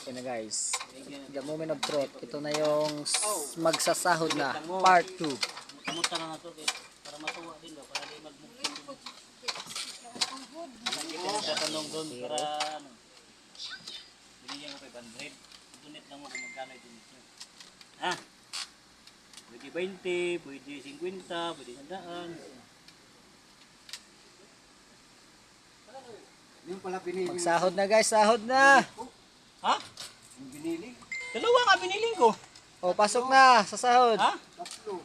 Yan na guys, the moment of truth. Ito na yung magsasahod na, part 2. Kamusta na nato para matuwa din ba, para di magmukit. Hindi ka tanong doon para ano. Binigyan ko 500. Donate lang mo kung magkano ito. Ha? Pwede 20, pwede 50, pwede 100. Yung pala pinili. Magsahod na guys, sahod na. Ha? Yung binili. Dalawa nga biniling ko. O, pasok na sa sahod. Ha? Tatlo.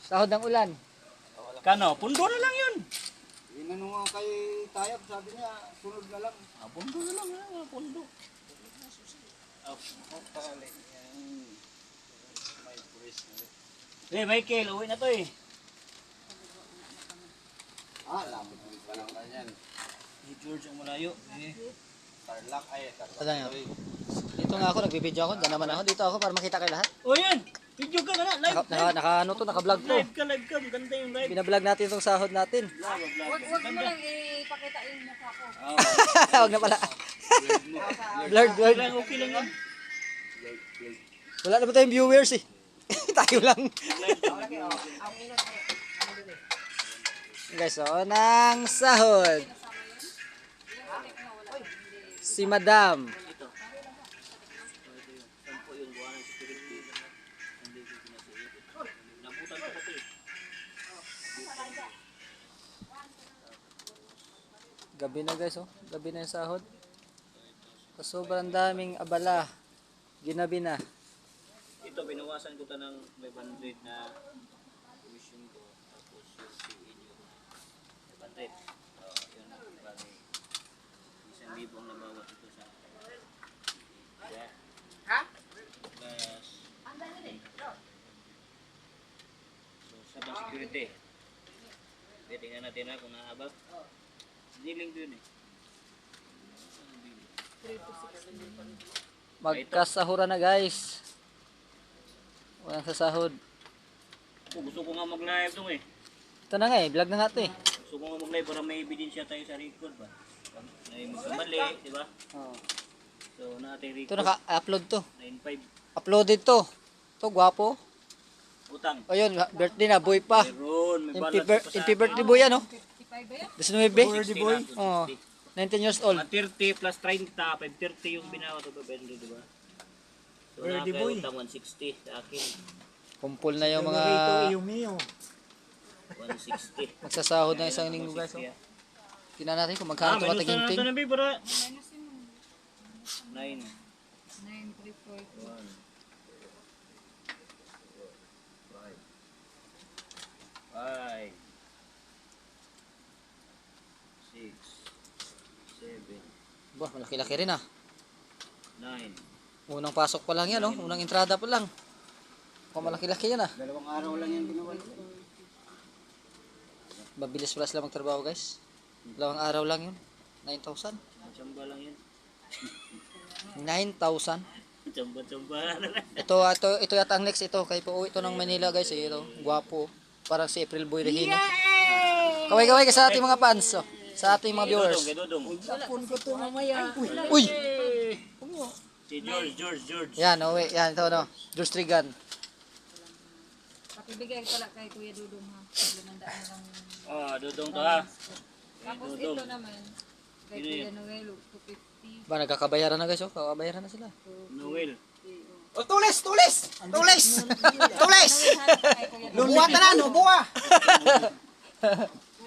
Sahod ng ulan. Kano? Pundo na lang yun. Inano nga kay Tayab, sabi niya, sunod na lang. Pundo na lang, pundo. Michael, uwi na to eh. Lapit mo pa lang na yan. Si George ang malayo. Tarlac ay, Tarlac. Ano yan? Dito nga ako, nagbibideo ako. Diyan naman ako. Dito ako para makita kayo lahat. O yan! Video ka na, live! Ano to, naka-vlog to. Live ka, maganda yung live. Binablog natin itong sahod natin. Huwag mo lang ipakita yung mukha ko. Huwag na pala. Blurred. Okay lang yan. Wala na ba tayong viewers eh. Tayo lang. Guys, so, ng sahod. Si Madam. Ito. Sampo yung buwan ng security. Hindi ko pinasilit. Nabutan ko pati. Gabi na guys, oh. Gabi na yung sahod. Sobrang daming abala. Ginabi na. Ito, binawasan ko ta ng 500 na commission ko. Tapos yung CE nyo. 500. Yun, bali. 1,000 ang nabawat ito sa plus so sabang security. Okay, tingnan natin na kung naabot. Niling dun eh. Magkasahura na guys. Walang sasahod. Gusto ko nga mag-live dong eh. Ito na nga eh, vlog na nga ito eh. Gusto ko nga mag-live para may ebidensya tayo sa record ba. May magkamali, di ba? Oh. So natin Ito record. naka-upload to. 9.5 Uploaded to. Ito, gwapo. utang. O yun, birthday na, boy pa. Meron, may Happy balance pa sa birthday boy yan, oh. 55 ba yan? 19. birthday boy. Oh, 19 years old. 30 plus 30, 530 yung binawa to 500, di ba? So Birthday boy. utang 160 sa akin. Kumpul na yung mga Mio. 160. magsasahod ng isang linggo guys. Oh. Tingnan natin kung magkano ito minus na natin kataginting. na para Minus yun. 9, 9, 3, 4, 1, 5, 6, 7, Bah, malaki-laki rin ah. 9. Unang pasok pa lang yan, oh. Unang entrada pa lang. Kung malaki-laki yan ah. 2 araw lang yan ginawa. Mabilis pala sila magtrabaho guys. 2 araw lang yun. 9,000. Tsamba lang yan. 9,000. Tsamba na lang. Ito yata ang next ito. Kaya po ito ng Manila guys. Eh, ito. Gwapo. Parang si April Boy Regino. Kaway-kaway ka sa ating mga fans. Oh. Sa ating mga viewers. Dodong. Tapon ko to mamaya. Uy! Si George. Yan, oh, wait. Yan, ito, no. George Trigan. Pakibigay pala kay Kuya Dudong ha. 500 na lang. Dodong to ha. Tapos Dudong. ito naman. Kay Sino Kuya yun? Noel, 250. Ba, nagkakabayaran na guys. Oh. Kakabayaran na sila. Noel. Oh, tulis! Tulis! Kay Kuya Dudong. Nubuha ta na, nubuha!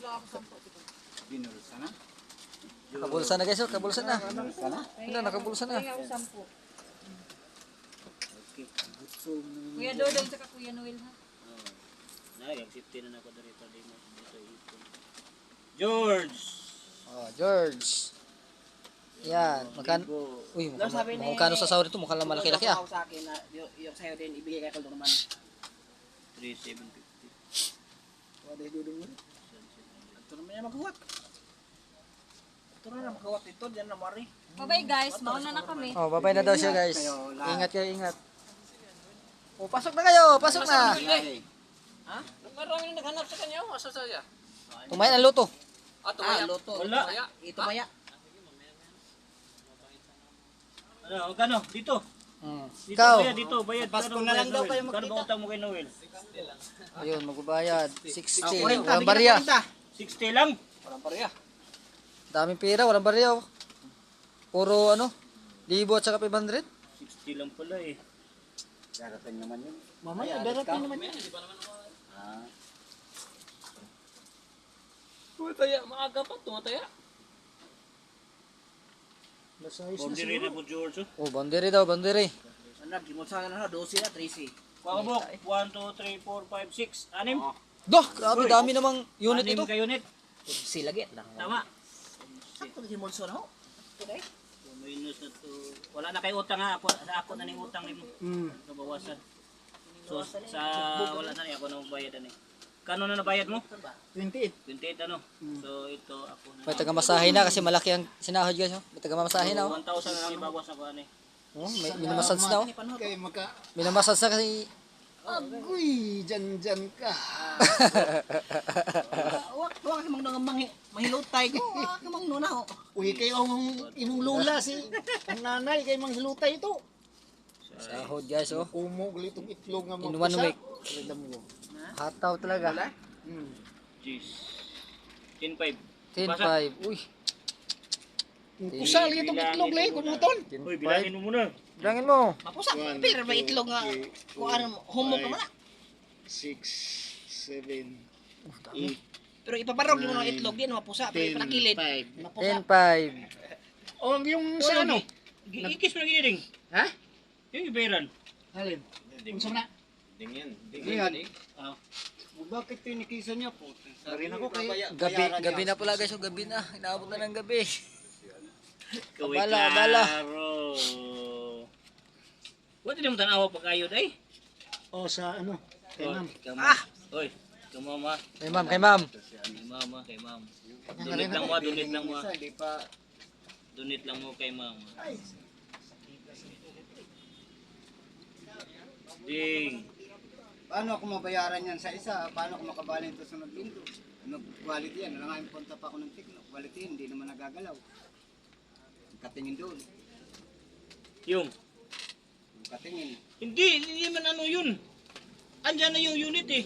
Wala ako 10. Binulsa na? Nakabulsa na guys. Oh. Kabulsa na. Binulsa na? Ano, nakabulsa na. Kaya ako 10. Kuya Dudong saka Kuya Noel ha. Nag-accept na ako dito mo. Dito ipon. George. Oh, George. Yan. Magkano? Uy, magkano sa sahod ito? Mukhang lang malaki-laki ah. Sa akin na yung sa'yo din ibigay kay Kaldo naman. 3,750. Wala dudong mo. Ito naman yung maghuwat. Ito na maghuwat ito. Diyan na mari. Bye guys, mauna na kami. Oh, babay na daw siya guys. Ingat kayo, ingat. Oh, pasok na kayo. Pasok na. Ha? Marami na naghanap sa kanya. Asa sa siya? Kumain ang luto. Tumaya. Luto. Wala. Ito maya. Ano, kano? Dito. Dito, Ikaw, bayad dito. Bayad. Pasko Kano, na lang bayad, daw Noel? kayo Kano magkita. ba utang mo kay Noel? ayun, magbabayad. 60, 40, walang bigyan barya. 60 lang. Walang pareha. Daming pera, walang barya. Oh. Puro ano, libo at saka 500. 60 lang pala eh. Darating naman yun. Mamaya, darating naman yan. Ah. Tumataya, maaga pa, tumataya. Boundary na po, George. Oh, bandere daw, bandere. Ano, gimulsa na 12 na, 13. Pakabok. 1, 2, 3, 4, 5, 6. Anim. Doh, grabe, dami namang unit Anim ito. ka unit. Silagit lang. Tama. Sakto gimulsa na ho. Okay. So, minus na to. Wala na kayo utang ha. Ako na ning utang nimo. Nabawasan. So sa wala na ni ako nang bayad ani. Kano na nabayad mo? 28. 28 ano. So ito ako na. May taga-masahe na kasi malaki ang sinahod guys. Oh. May taga-masahe na. Oh. 1,000 na lang ibawas ako ani. Oh, may minamassage na. Oh. Kayo maka... Minamassage na kasi. Agoy, dyan ka. Wak ka mang mahilutay ko. Wak ka mang nuna ho. Uy, kayo ang imong lula si ang nanay kay mang hilutay ito. Sahod guys, oh. Umog litong itlog nga In magpusa. 1 week. Alam mo. Hataw talaga. Jeez. 10,500. 10-5. Uy, Pusa litong itlog lay kun mo ton. Uy, 10-5. bilangin mo muna. Bilangin mo. Mapusa, pilar ba itlog nga? Kung ano, humok ka muna. 6, 7, Pero ipaparog mo ng itlog din, mapusa. Pero 10, panakilid. 5. Mapusa. 10-5. O yung sa ano? Ikis mo na giniring. Ha? Yung iberan. Alin? Unsa man na? Ding yan. Yan. Bakit tinikisan niya po? Sarin ako kay Gabi na pala guys, oh, gabi na. Inaabot na ng gabi. Kaway Abala, abala. klaro. Wala din mo tanawa pag-ayod ay. O sa ano? Kay ma'am. Oy, kay mama. Kay ma'am, kay ma'am. Kay mama, kay ma'am. Donate lang mo, donate lang mo. Hindi pa Donate lang mo kay mama. Ding. paano ako mabayaran yan sa isa? Paano ako makabalin ito sa naglinggo? Ano quality yan? Nangayon punta pa ako ng tikno. Quality hindi naman nagagalaw. Katingin doon. Yung. Katingin. Hindi man ano yun. Andyan na yung unit eh.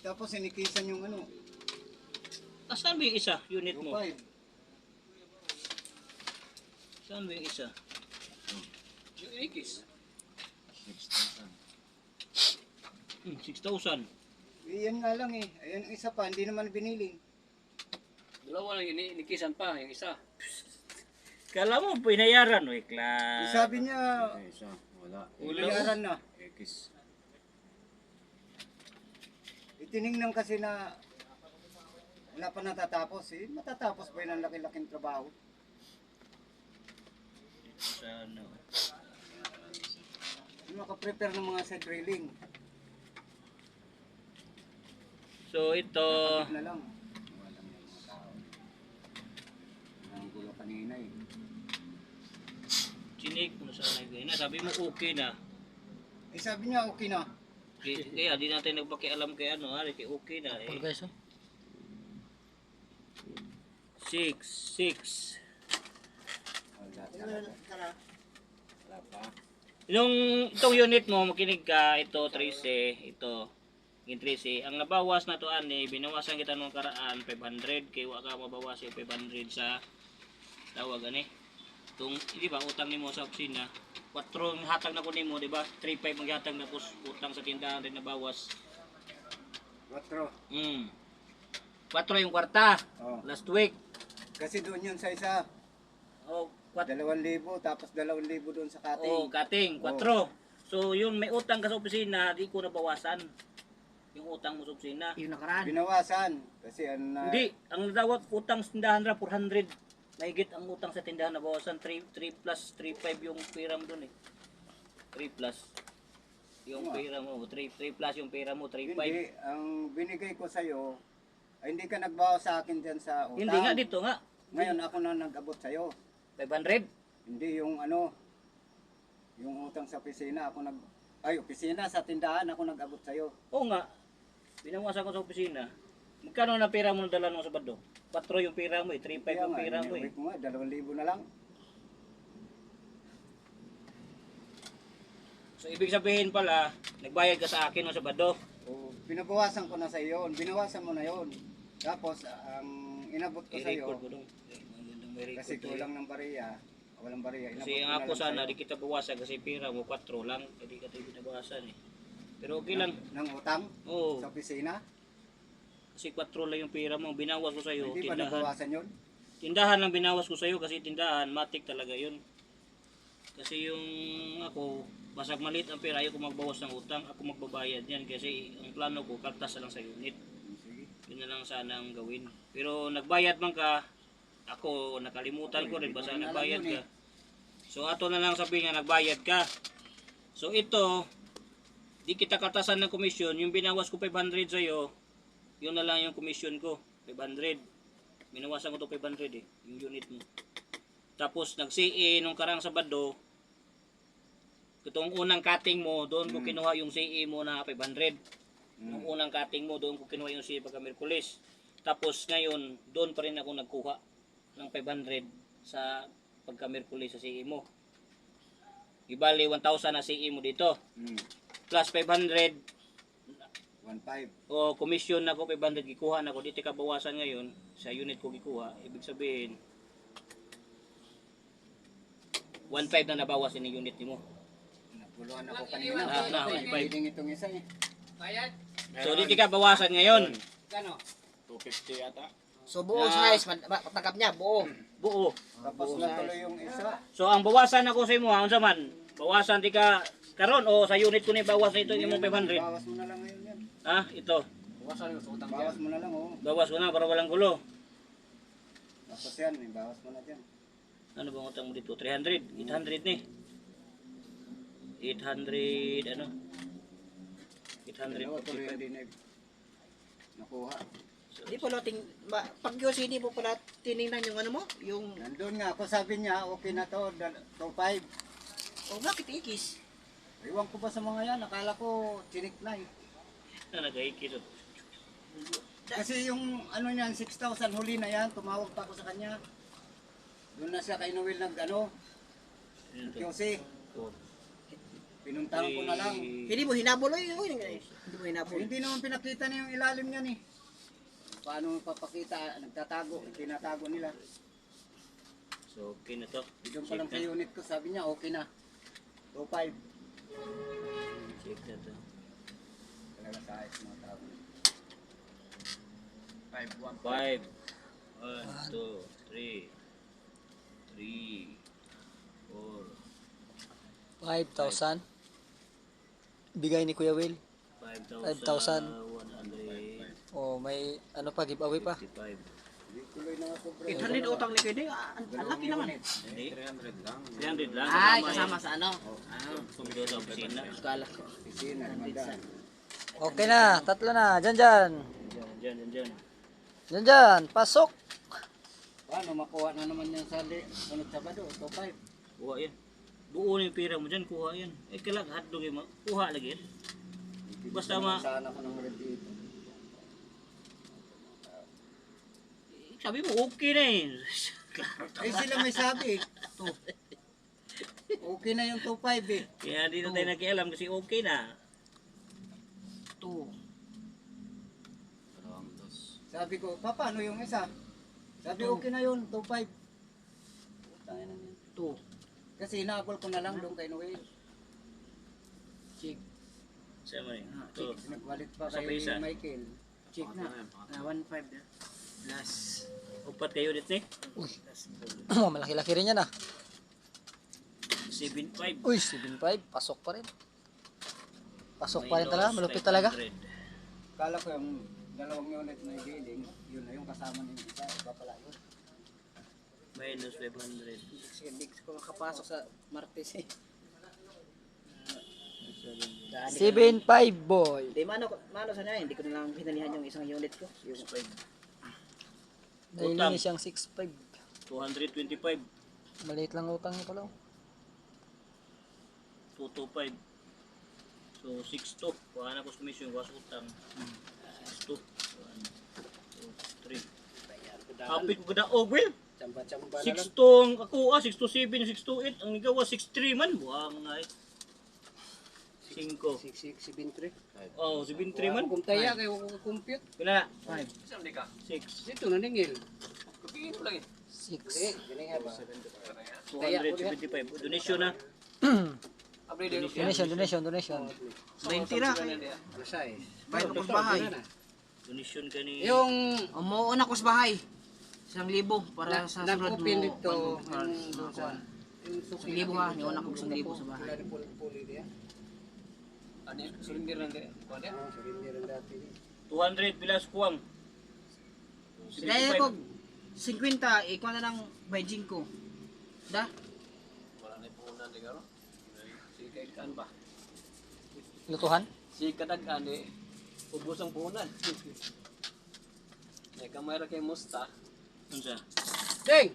Tapos sinikisan yung ano. Saan ba yung isa? Unit Yung mo? 5. Saan ba yung isa? Yung ikis. 6,000. Yan nga lang eh. Ayan isa pa, hindi naman binili. Dalawa lang yun, inikisan pa, yung isa. Kala mo, pinayaran. Uy, class. Sabi niya, Wala. bayaran na. Itiningnan kasi na wala pa natatapos eh. Matatapos ba yun ang laki-laking trabaho? Sana. Yung makaprepare ng mga side railing. So ito, Kapit na lang. Wala na yung mga tao. Ang gulo kanina eh. chinik mo sana yun. Sabi mo okay na. Eh sabi niya okay na. Kaya di natin nagpakialam kay ano, kay okay na Ano eh. guys, oh. 6. Wala pa. Yung itong unit mo, makinig ka, ito 13, ito yung 13. Ang nabawas na to ani, binawasan kita nung karaan 500, kaya wala ka mabawas yung 500 sa tawag ani. Itong, di ba, utang nimo sa opisina. 4 ang hatag na ko nimo, di ba? 3,500 ang hatag na pus utang sa tindahan rin nabawas. 4. 4 yung kwarta, Oh. last week. Kasi doon yun sa isa. Oh, 4. 2,000 tapos 2,000 doon sa cutting. Oh, cutting, 4. So, yung may utang ka sa opisina, di ko nabawasan. Yung utang mo sa opisina. Yung nakaraan. Binawasan. Kasi ano na... Hindi, ang dawat utang sa tindahan na 400. Mahigit ang utang sa tindahan na bawasan 3 plus 3.5 yung pera mo doon eh. 3 plus yung pera mo, 3 plus yung pera mo, 3.5. Hindi, ang binigay ko sa'yo, ay hindi ka nagbawa sa akin dyan sa utang. Hindi nga dito nga. Ngayon ako na nag-abot sa'yo. 500. Hindi yung ano, yung utang sa opisina, ako nag... Ay, opisina sa tindahan, ako nag-abot sa'yo. Oo nga. Binawasan ko sa opisina. Magkano na pera mo nadala mo sa bando? 4 yung pera mo eh, 3.5 yung pera mo eh. Ko nga, 2,000 na lang. So ibig sabihin pala, nagbayad ka sa akin o sa Bado. O, binabawasan ko na sa iyo, binawasan mo na yon. Tapos, ang inabot ko sa iyo, I-record ko doon. Magandang may record kasi tayo. kulang ng bariya, walang bariya, inabot Kasi ko ang na ako lang sana, sa'yo. di kita bawasan kasi pira mo 4 lang. Hindi ka tayo binabawasan eh. Pero okay lang. Ng utang Oo. sa opisina, Kasi 4 lang yung pira mo. Binawas ko sa'yo. hindi ba Tindahan. nabawasan yun? Tindahan lang binawas ko sa'yo kasi tindahan, matik talaga yun. Kasi yung ako, basag maliit ang pera, ayaw ko magbawas ng utang, ako magbabayad yan. Kasi ang plano ko, kaltas na lang sa unit. Sige. Yun na lang sana ang gawin. Pero nagbayad man ka, ako nakalimutan ko rin, basta nagbayad ka. So ato na lang sabihin nga, nagbayad ka. So ito, di kita kaltasan ng komisyon, yung binawas ko 500 sa'yo, yun na lang yung komisyon ko, 500. Binawasan ko to 500 eh, yung unit mo. Tapos nag-CE nung karang Sabado, itong unang cutting mo, doon ko kinuha yung CE mo na 500. Nung unang cutting mo, doon ko kinuha yung CE pagka Merkulis. Tapos ngayon, doon pa rin ako nagkuha ng 500 sa pagka Merkulis sa CE mo. Ibali 1,000 na CE mo dito. Plus 500 1.5. o commission na ko 500 gikuha na ko dito ka bawasan ngayon sa unit ko gikuha, ibig sabihin 1.5 na nabawas ni unit mo. Napuluhan ako kanina. Na, 1.5. Pwedeng itong isa eh. So dito ka bawasan ngayon. 250 yata. So buo size, patangkap niya, buo. Buo. Tapos natuloy yung isa. So ang bawasan ako sa imo unsa man? Bawasan di ka karon o sa unit ko ni bawas na ito imong 500. Bawas mo na lang ngayon yan. Ha, ito. Bawas mo na lang oh. Bawas ko na para walang gulo. Tapos yan, bawas mo na dyan. Ano bang utang mo dito? 300, 800 ni. 800 ano? Dalawa tuloy 855. hindi na nakuha. Di pala pag yung hindi mo pala tiningnan yung ano mo, yung Nandun nga ako, sabi niya, okay na to, 2.5. bakit ikis? Iwan ko ba sa mga yan, akala ko chinik na eh. Na nagaikis. Kasi yung ano niyan, 6,000 huli na yan, tumawag pa ako sa kanya. Doon na siya kay Noel nag ano, QC. Pinuntahan ko na lang. Hindi mo hinabol hindi mo hinabol. Hindi naman pinakita niya yung ilalim niyan eh. Paano papakita, nagtatago, tinatago nila. So okay na to. Doon pa lang sa unit ko, sabi niya okay na. 2.5. Check na to. Talaga sa ayos mga tao. 5, 1, 2, 3, 4, 5,000. Bigay ni Kuya Will. 5,155. Oh, may ano pa, giveaway pa. Hindi tuloy na ako bro. 800 utang ni Kuya Ding. Ang laki naman. Hindi? 300 lang. Ay, kasama sa ano? Sumunod sa opisina. Kala ko. Pisina, naman. Okay na, tatlo na. Diyan. Diyan. Pasok. Paano makuha na naman yan sa sunod Sabado, 2.5. Kuha yan. Buo na yung pira mo dyan, kuha yan. Eh, kailangan hotdog yung kuha lagi yan. Basta Sana ko ng red dito. sabi mo, okay na eh. Ay sila may sabi. To. Okay na yung 2.5 eh. Kaya di na tayo nakialam kasi okay na. Sabi ko, paano yung isa? Sabi okay na yun, 2.5. Tayo na yun. 2. Kasi hinabol ko na lang doon kay Noel. Check. Siya mo eh. Kasi nagwalit pa Sa kay pisa. Michael. Check na. 1.5 na. Plus. Upat kayo ulit eh. Oh, malaki-laki rin yan ah. 7.5. Uy, 7.5. Pasok pa rin. Pasok pa rin talaga. Malupit talaga. Kala ko yung dalawang unit na giling, yun na yung kasama ng isa. Iba pala yun. Minus 500. Hindi ko makapasok sa Martes eh. 7.5 boy. Di mano sana hindi ko na lang pinanihan yung isang unit ko. Yung 5. Utang. Dahil siyang 6.5. 225. Maliit lang utang niya pala. 225. So 6.2. Kuha na ko sa commission. Kuha sa utang. 6.2. 1, 2, 3. Kapit ko kada Will. Chamba-chamba na lang. 6.2 ang ako 6.27, 6.28. Ang nigawa 6.3 man. Buwang nga eh. 5. 673. Oh, si Bintri man. Kung taya kayo compute. Pila na? 5. Saan di ka? 6. Dito na ningil. Kapingin mo lang eh. 6. Ganyan ba? 275. Donation na. Abri din. Donation. 20 na. Ano size? Bayad ko sa bahay. Donation ka ni... Yung Umuuna ko sa bahay. 1,000 para sa sunod mo. nag-open dito. Yung Yung sa... Yung 1,000 ha. Niuna ko 1,000 sa bahay. Wala ni puli diya. Ano yun? Sulindir lang kayo. Kuha niya? Oh, surrender ang dati. 200 pilas kuwang. Dahil ko 50, ikaw na lang Beijing ko. Da? Wala na puhunan di karo. Si kaikan ba? Lutuhan? Si kadagan eh. Ubus ang puhunan. May kamera kay Musta. Unsa? Ding!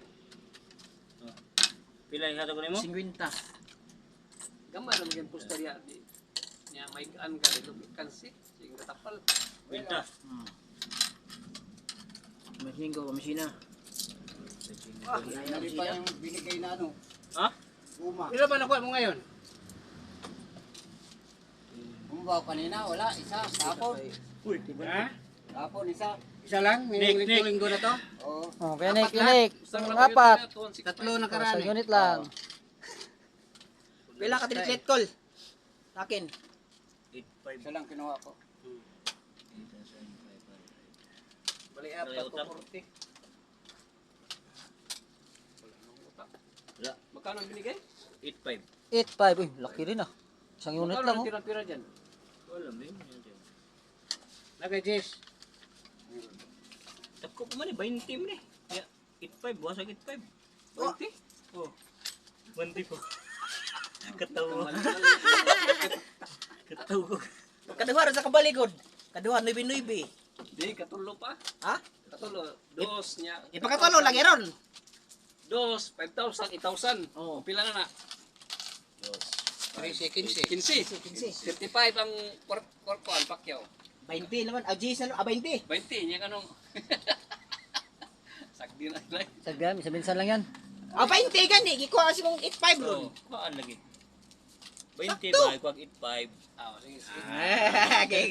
Pila yung hatag ko nimo? 50. Gamay na maging pustarya. Nya may gaan ka dito. Kansi. Sing katapal. Kwenta. Machine ko, machine na. Nabi pa yung binigay na ano. Ha? Guma. Ilo ba nakuha mo ngayon? Bumbaw kanina, wala. Isa. Tapon. Uy, Ha? Tapon, isa. Isa lang? May Nick, linggo na to? Oo. Oh, kaya Nick. Isang Apat. Tatlo na Isang karami. unit lang. Pila ka tiniklet call? Akin. 85. Isa lang kinuha ko. Bali apat Bali, ko utang. 40. Wala. Magkano ang binigay? 85. 8.5. Uy, laki rin ah. Isang unit Magkano lang ang oh. tira-tira dyan? Wala, may. Lagay, Jess. Tako pa man eh, 20 man eh. Ya, 85, wasag 85. 20? Oh. 20 po. Katawa. Katawa. Kaduha rin sa kabaligod. Kaduha, nuibi-nuibi. Di, katulo pa. Ha? Katulo. Dos niya. Ipakatulo lagi ron. Dos, 5,000, 8,000. Oo. Pila na na? 15. 15. 35 ang korpoan, pakyaw. 20 naman. Ah, G, 20. 20, niya kanong. Sakdi na lang. Sagbihan, isa minsan lang yan. Ah, 20 gani. Ikuha kasi kong 85 ron. So, kaan lagi. 20 ba, kuwag 85. Ah, sige, sige. Okay.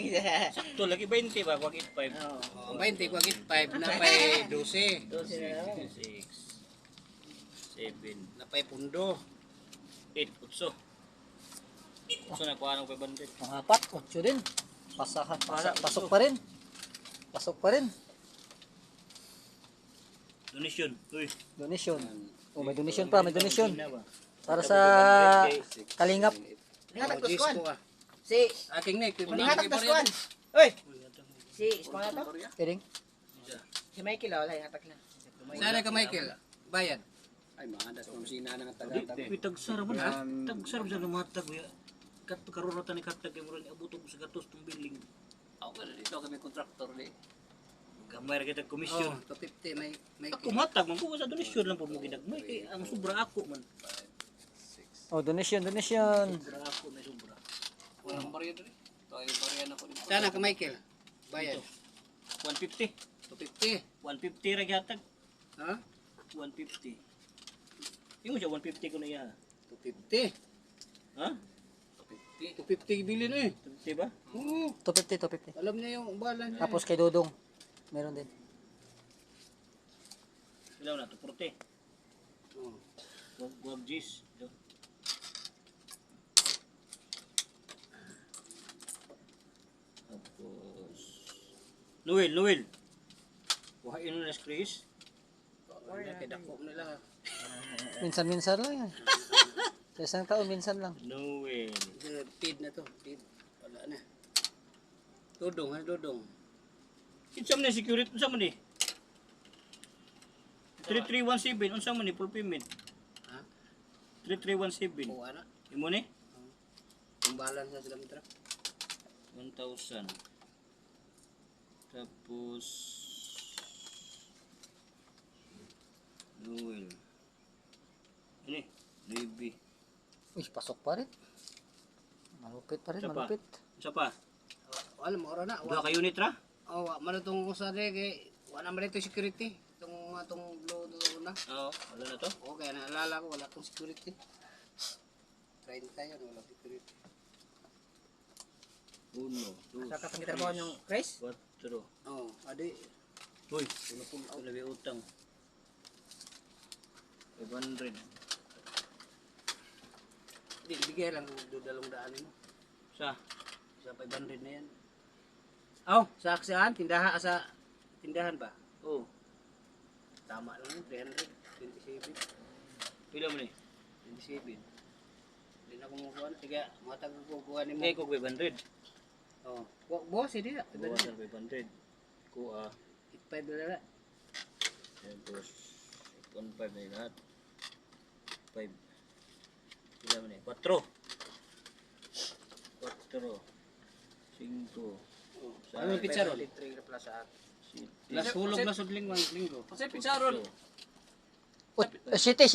Sakto lagi 20 ba, kuwag 85. Oh, 20, kuwag 5 na pa'y 12. 6, 7, Na pa'y pundo. 8, 8. So, nakuha ng 500. Ang apat, 8 din. Pasok pa rin. Pasok pa rin. Donation. Uy. Donation. Oh, may donation pa, may donation. Na ba? Para sa Kalingap. Ningatag Oh, ko skuan. Jess ko ah. Si, Aking neck. ningatag ko skuan. Uy, si, skuan na to. Piring. Si Michael, wala, ingatag na. Sana ka, Michael. Bayad. Ay, mahadas kung sina ng taga-taga. Uy, tagsara man. Tagsara man sa lumatag. Karurata ni Katag yung murang abutog sa gatos tong building. Ako ka dito kami kontraktor di. Gamay ra kita Oh, komisyon. 250 may Ako matag man ko sa donation lang po mo ginagmay kay ang sobra ako man. Oh, donation. Sobra ako may sobra. walang barya dito. Tayo barya na ko dito. Sana ka, Michael. Bayad. 150. 250. 150 ra gyatag. Ha? 150. Yung siya 150 ko na iya. 250. Ha? 250 bilhin eh. 50 ba? Oo. 250. Alam niya yung balan niya. Tapos kay Dodong. Meron din. Ilaw na 240. Oh. Wag G's. Ito. Tapos Noel. Kuhain mo na si Chris. Wala kay dako nila. Minsan lang yan. Sa isang taon, minsan lang. Noel. Feed na to. Feed. Wala na. Dodong, ha? Dodong. Kinsa man ni security unsa man ni? 3317 unsa man ni full payment? Ha? 3317. O ano? Imo ni? Yung balan sa silang truck. 1,000. Tapos Noel. Ini, Baby. Uy, pasok pa rin. Malupit pa rin, Isa pa? malupit. Unsa pa? Wala mo na. Duha ka unit ra? Oh, wala itong usari kay wala man ito security. Itong blue doon na. Oo, wala na to. O kaya naalala ko wala itong security. 30 yun, wala security. Uno, dos, Sa katang gitrabaho yung Chris? cuatro. Oh, adi. Uy, ito labi utang. 500. Di bigay lang do 200 mo. Sa? Sa 500 na yan. Oh, sa aksyan, tindahan ba? Oh, Tama lang yun, 300. 27. pila mo ni? 27. Hindi na kumukuha na. Tiga, mga taga-kukuha ni mo. Ngay ko 500. Oh. Boss, hindi na. Bawasan 500. Kuha. 5 na na. Tapos, 1.5 na yun lahat. 5. Pila mo ni? 4. 4. 5. Ano yung pizza roll? 3 na plus sa akin. Las hulog na sudling linggo. Kasi pizarol. City.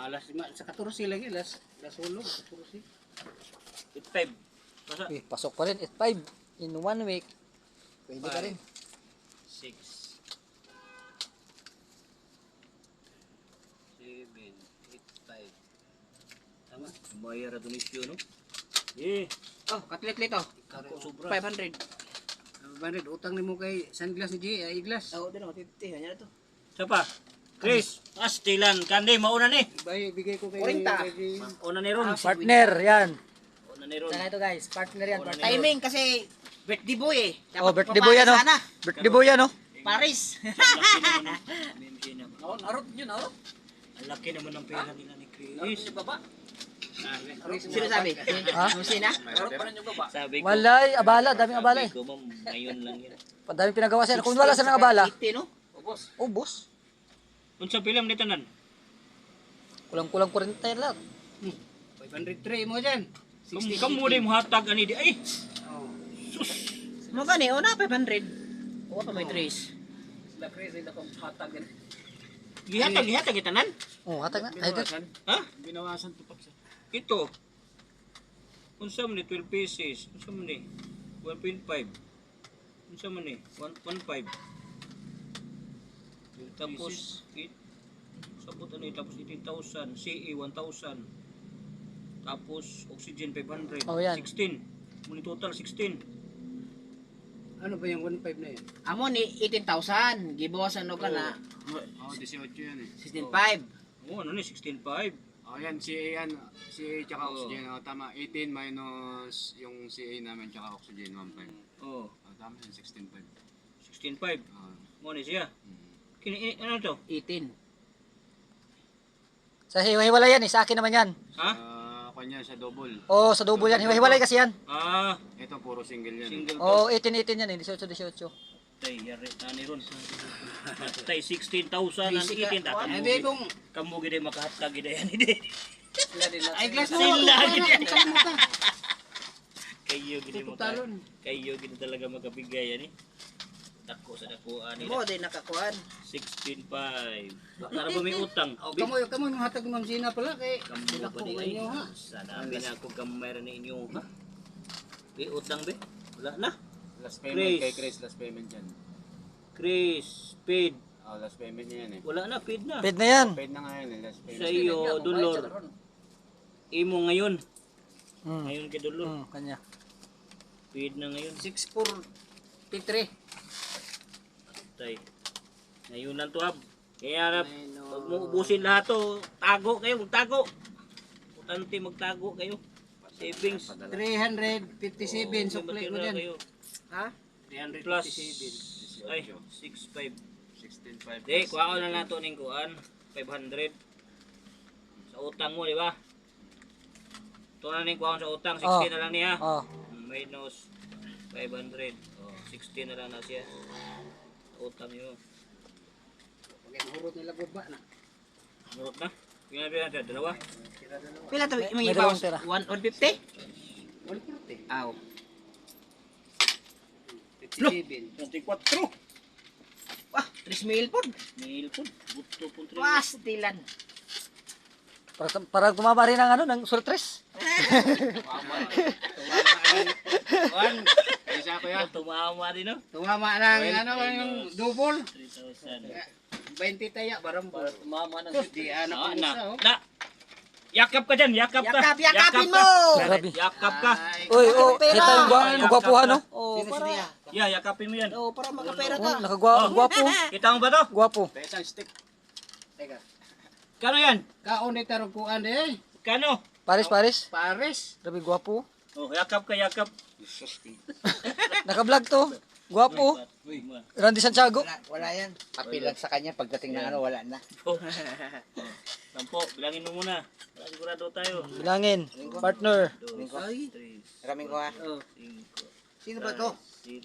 Las 5 sa 14 lagi, las hulog, 14. 5. Masa? Eh, pasok pa rin. 5 in 1 week. Pwede ka rin. 6. 7, 8, 5. Tama? Bayar na donisyo, no? Eh, Oh, katlit-lit oh. ako sobra. 500. 500 utang ni mo kay sunglass ni G, ay glass. Ako din ako 50 hanya na to. Sapa? Chris, astilan. Kandi, mauna ni. Bigay ko kay 40. kay- Mauna ni Ron. Partner, yan. Mauna ni Ron. Saka ito guys, partner yan. Partner. Timing kasi birthday boy eh. Oh, birthday boy yan, oh. Sana. Birthday boy yan, oh. Paris. MMG naman. Narot yun, narot. Ang laki naman ng pera nila ni Chris. baba. Sino sabi? Ha? Musina? Narot pa rin yung baba. Sabi ko, Malay, abala, daming abala eh. sabi ko, ma'am, ngayon lang yan. Daming pinagawa sila. Kung wala silang abala, 50 no? ubos. Unsa film ni tanan? Kulang-kulang 40 yan lahat. 503 mo diyan. Kamu di mo hatag ani di ay. Mo gani una 500. O pa may trace. La crazy na kung hatag. Gihatag itanan? Oh, hatag na. Ay, ito. Ha? Binawasan to paksa. Ito. Unsa man ni 12 pieces? Unsa man ni 1.5? Unsa man ni 1.5? Tapos sabot ani tapos 18,000, CE 1,000. Tapos oxygen 500, Oh, yan. 16. Muni total 16. Ano ba yung 15 na yan? Amo ni 18,000. Gibawasan no ka na Oh, 18 yan eh. 16.5. Oh, ano ni 16.5. Oh, yan, CA yan. CA tsaka Oo. oxygen. Oh, tama, 18 minus yung CA namin tsaka oxygen, 1.5. Oh, Oh, tama yun, 16.5. 16.5. Oh, Mo ni siya. Kini ano to? 18. Sa hiwa-hiwalay yan eh. Sa akin naman yan. Ha? kanya sa double. Oh, sa double yan. Hiwa-hiwalay kasi yan. Ah, Ito, puro single yan. single to. Oh, 18 yan eh. 18. Tay, yari na ni Ron. Tay, 16,000 ang itin. Hindi kung Kamu gede makahatag gede yan. Hindi. ay glass mo. Sila gede. Kayo gede Tutok maka. talon. Kayo gede talaga makabigay yan eh. Dako sa dakuan Mo nila. din nakakuan. 16.5. Para ba may utang? Oh, kamoy mo hatag Ma'am Zina pala kay Kamu pa di ay. Sana na ako kamera ni inyo ha. Be utang be. Wala na. Last payment Chris. kay Chris, last payment yan. Chris, paid. Oh, last payment niya yan eh. Wala na, paid na. Paid na yan. Paid na nga yan eh, last Sa payment. iyo, Dolor. Imo ngayon. Hmm. Ngayon kay Dolor. Kanya. Paid na ngayon. 6453. Tay. Ngayon lang to, Ab. Kaya na, pag mo ubusin lahat to, tago kayo, magtago. Importante magtago kayo. Savings. 357 sukli mo Matira diyan. kayo. Ha? Plus, 357. ay, 6.5. 16.5. Di, kuha ko na lang to ng kuhaan. 500. Sa utang mo, di ba? Ito na ning kuha ko sa utang. 60 na lang niya. Oh. Minus 500. Oh, 60 na lang na siya. Utang nyo. Okay, hurot nila baba na. Murot na. Yung nabi natin, dalawa. Pila to May may dalawang ibawas? tira. 150? 140. Aw. 57. 24. Wah, 3 mil po. Mail po. Buto po. Pastilan. Para tumama rin ang ng sultres. Juan, Isa ko yan. Tumama din, no? tumama ng ano yung double. 3,000. 20 taya barang Para tumama ng Di anak ko na. isa oh. Na. Yakap ka dyan, yakap ka. Yakapin mo! Grabe. Yakap ka. Uy, oh, kita yung gwapuhan, no? Oh, para, Yeah, yakapin mo yan. oh, para makapera Oh, ka. nakagwapo. Kita mo ba to? Gwapo. Isang stick. Teka. Kano yan? Kaon ni tarukuan eh. Kano? Paris, Paris. Paris. Grabe, gwapo. Oh, yakap ka, yakap. Naka-vlog to. Gwapo. Randy Santiago. Wala yan. Apil lang sa kanya pagdating ng ano, wala na. Sampo, bilangin mo muna. Para sigurado tayo. Bilangin. Partner. Maraming ko ha. Sino ba to?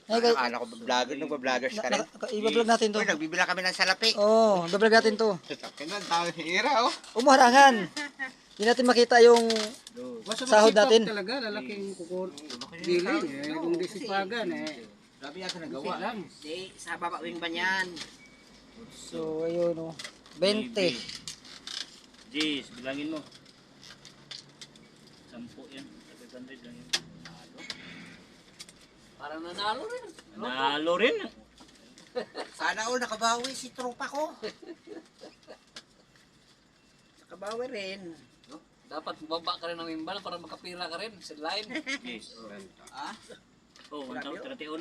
Ay, guys. Ano ko, vlogger, nagpa-vloggers ka rin. Iba-vlog natin to. Uy, nagbibila kami ng salapi. Oh, iba-vlog natin to. Kailan tao hira oh. Umuharangan. Hindi natin makita yung sahod natin. Talaga, lalaking kukul. Dili, eh, kung disipagan eh. Grabe ako nagawa. Di, sa babawing ba niyan? So, ayun oh. 20. Jeez, bilangin mo. Sampo yan. 500 lang yan. Parang nanalo rin. Nalo rin. Sana all nakabawi si tropa ko. Nakabawi rin. Dapat baba ka rin ng imbal para makapira ka rin sa line. Yes. Ah? Oh, 131.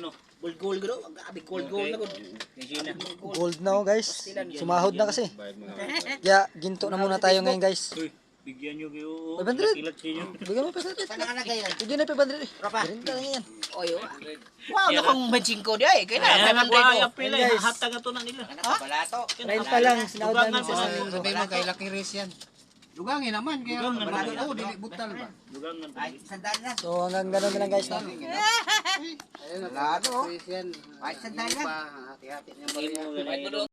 Gold gado. Abi gold na gud. Regina. Gold na oh, guys. Sumahod na kasi. Kaya, ginto na muna tayo ngayon, guys. Uy, bigyan nyo kayo. 500. Kilat sa inyo. Bigyan mo pa sa atin. Saan nakalagay yan? Bigyan na 500. Tropa. Rinta lang yan. Oyo. Wow, nakong bensin ko di ay. Kailan Ayan, 500 nagwaya ko. pila. Guys. Hatag ito na nila. Balato. Renta lang. Sinahod namin sa isang linggo. Sabi mo kay Lucky Race yan. Lugangin naman, kaya Lugangan balato. naman. Oh, dili butal ba? Dugang ng Ay, sandal na. So, hanggang ganun na lang, guys. No? Balato. oh. Ay, sandal na. Hati-hati niya. Hindi mo ganun.